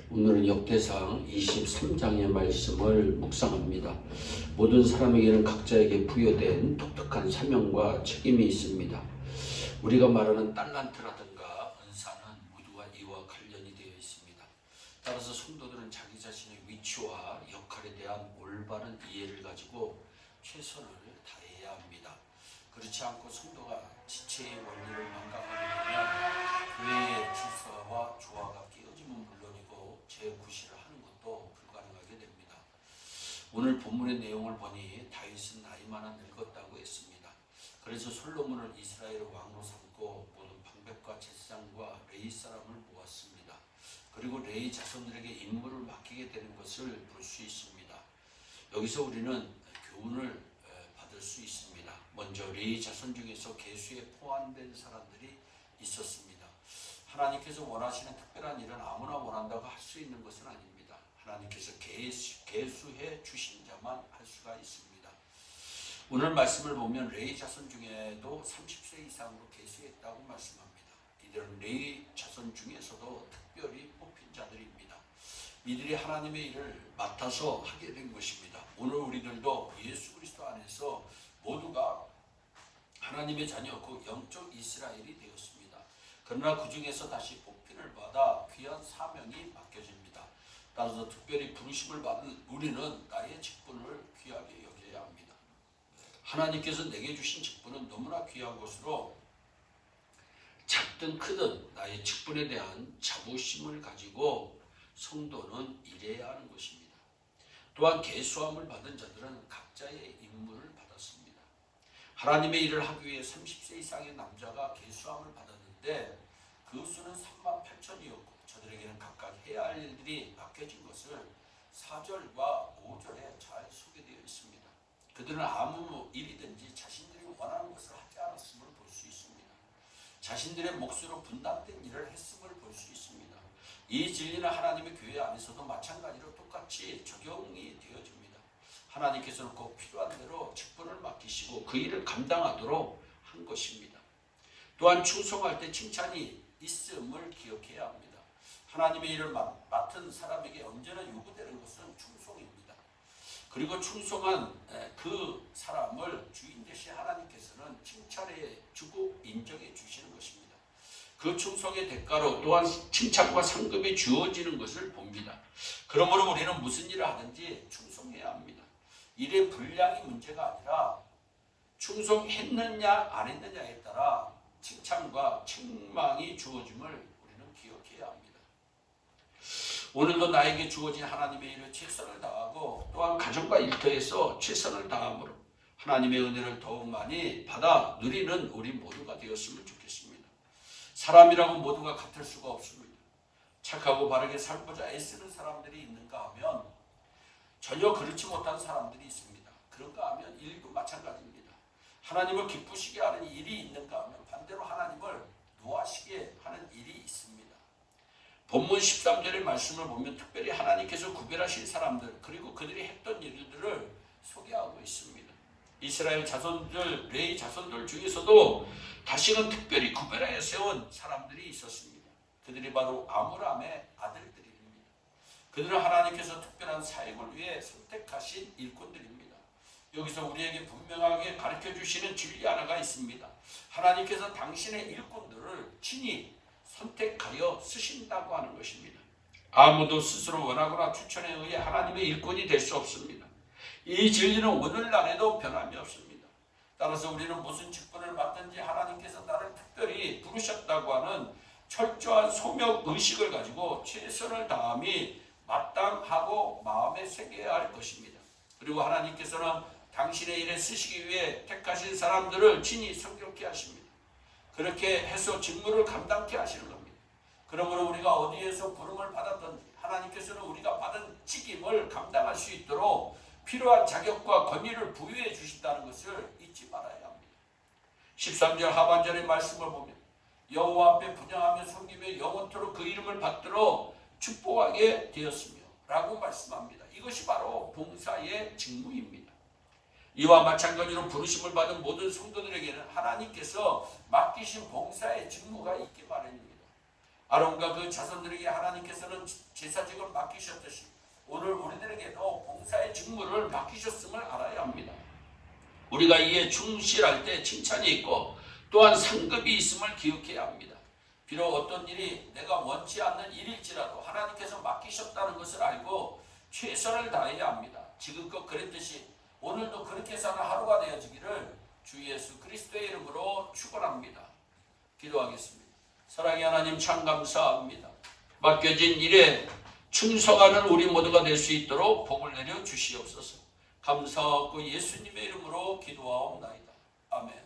오늘은 역대상 23장의 말씀을 묵상합니다. 모든 사람에게는 각자에게 부여된 독특한 사명과 책임이 있습니다. 우리가 말하는 달란트라든가 은사는 모두가 이와 관련이 되어 있습니다. 따라서 성도들은 자기 자신의 위치와 역할에 대한 올바른 이해를 가지고 최선을 다해야 합니다. 그렇지 않고 성도가 지체의 원리를 망각하게 되면 교회의 질서와 조화가 깨어지면 물론이고 재구실을 하는 것도 불가능하게 됩니다. 오늘 본문의 내용을 보니 다윗은 나이만은 늙었다고 했습니다. 그래서 솔로몬을 이스라엘의 왕으로 삼고 모든 방백과 제사장과 레위 사람을 모았습니다. 그리고 레위 자손들에게 임무를 맡기게 되는 것을 볼 수 있습니다. 여기서 우리는 교훈을 받을 수 있습니다. 먼저 레위 자손 중에서 계수에 포함된 사람들이 있었습니다. 하나님께서 원하시는 특별한 일은 아무나 원한다고 할 수 있는 것은 아닙니다. 하나님께서 계수해 주신 자만 할 수가 있습니다. 오늘 말씀을 보면 레위 자손 중에도 30세 이상으로 계수했다고 말씀합니다. 이들은 레위 자손 중에서도 특별히 뽑힌 자들입니다. 이들이 하나님의 일을 맡아서 하게 된 것입니다. 오늘 우리들도 예수 그리스도 안에서 모두가 하나님의 자녀고 영적 이스라엘이 되었습니다. 그러나 그 중에서 다시 복핀을 받아 귀한 사명이 맡겨집니다. 따라서 특별히 부르심을 받은 우리는 나의 직분을 귀하게 여겨야 합니다. 하나님께서 내게 주신 직분은 너무나 귀한 것으로 작든 크든 나의 직분에 대한 자부심을 가지고 성도는 일해야 하는 것입니다. 또한 계수함을 받은 자들은 각자의 임무를 받았습니다. 하나님의 일을 하기 위해 30세 이상의 남자가 계수함을 받았는데 그 수는 38,000이었고 저들에게는 각각 해야 할 일들이 맡겨진 것을 4절과 5절에 잘 소개되어 있습니다. 그들은 아무 일이든지 자신들이 원하는 것을 하지 않았음을 볼 수 있습니다. 자신들의 몫으로 분담된 일을 했음을 볼 수 있습니다. 이 진리는 하나님의 교회 안에서도 마찬가지로 똑같이 적용이 되어집니다. 하나님께서는 꼭 필요한 대로 직분을 맡기시고 그 일을 감당하도록 한 것입니다. 또한 충성할 때 칭찬이 있음을 기억해야 합니다. 하나님의 일을 맡은 사람에게 언제나 요구되는 것은 충성입니다. 그리고 충성한 그 사람을 주인 되신 하나님께서는 칭찬해 주고 인정해 주시는 것입니다. 그 충성의 대가로 또한 칭찬과 상급이 주어지는 것을 봅니다. 그러므로 우리는 무슨 일을 하든지 충성해야 합니다. 일의 분량이 문제가 아니라 충성했느냐 안 했느냐에 따라 칭찬과 책망이 주어짐을 우리는 기억해야 합니다. 오늘도 나에게 주어진 하나님의 일을 최선을 다하고 또한 가정과 일터에서 최선을 다함으로 하나님의 은혜를 더욱 많이 받아 누리는 우리 모두가 되었으면 좋겠습니다. 사람이라고 모두가 같을 수가 없습니다. 착하고 바르게 살고자 애쓰는 사람들이 있는가 하면 전혀 그렇지 못한 사람들이 있습니다. 그런가 하면 일도 마찬가지입니다. 하나님을 기쁘시게 하는 일이 있는가 하면 반대로 하나님을 노하시게 하는 일이 있습니다. 본문 13절의 말씀을 보면 특별히 하나님께서 구별하신 사람들 그리고 그들이 했던 일들을 소개하고 있습니다. 이스라엘 자손들, 레위 자손들 중에서도 다시는 특별히 구별하여 세운 사람들이 있었습니다. 그들이 바로 아므람의 아들들입니다. 그들은 하나님께서 특별한 사역을 위해 선택하신 일꾼들입니다. 여기서 우리에게 분명하게 가르쳐 주시는 진리 하나가 있습니다. 하나님께서 당신의 일꾼들을 친히 선택하여 쓰신다고 하는 것입니다. 아무도 스스로 원하거나 추천에 의해 하나님의 일꾼이 될 수 없습니다. 이 진리는 오늘날에도 변함이 없습니다. 따라서 우리는 무슨 직분을 맡든지 하나님께서 나를 특별히 부르셨다고 하는 철저한 소명 의식을 가지고 최선을 다함이 마땅하고 마음에 새겨야 할 것입니다. 그리고 하나님께서는 당신의 일에 쓰시기 위해 택하신 사람들을 친히 성격케 하십니다. 그렇게 해서 직무를 감당케 하시는 겁니다. 그러므로 우리가 어디에서 부름을 받았든지 하나님께서는 우리가 받은 직임을 감당할 수 있도록 필요한 자격과 권위를 부여해 주신다는 것을 잊지 말아야 합니다. 13절 하반절의 말씀을 보면 여호와 앞에 분향하며 섬기며 영원토록 그 이름을 받들어 축복하게 되었으며 라고 말씀합니다. 이것이 바로 봉사의 직무입니다. 이와 마찬가지로 부르심을 받은 모든 성도들에게는 하나님께서 맡기신 봉사의 직무가 있기 마련입니다. 아론과 그 자손들에게 하나님께서는 제사직을 맡기셨듯이 오늘 우리들에게도 봉사의 직무를 맡기셨음을 알아야 합니다. 우리가 이에 충실할 때 칭찬이 있고 또한 상급이 있음을 기억해야 합니다. 비록 어떤 일이 내가 원치 않는 일일지라도 하나님께서 맡기셨다는 것을 알고 최선을 다해야 합니다. 지금껏 그랬듯이 오늘도 그렇게 사는 하루가 되어지기를 주 예수 그리스도의 이름으로 축원합니다. 기도하겠습니다. 사랑의 하나님 참 감사합니다. 맡겨진 일에 충성하는 우리 모두가 될 수 있도록 복을 내려 주시옵소서. 감사하고 예수님의 이름으로 기도하옵나이다. 아멘.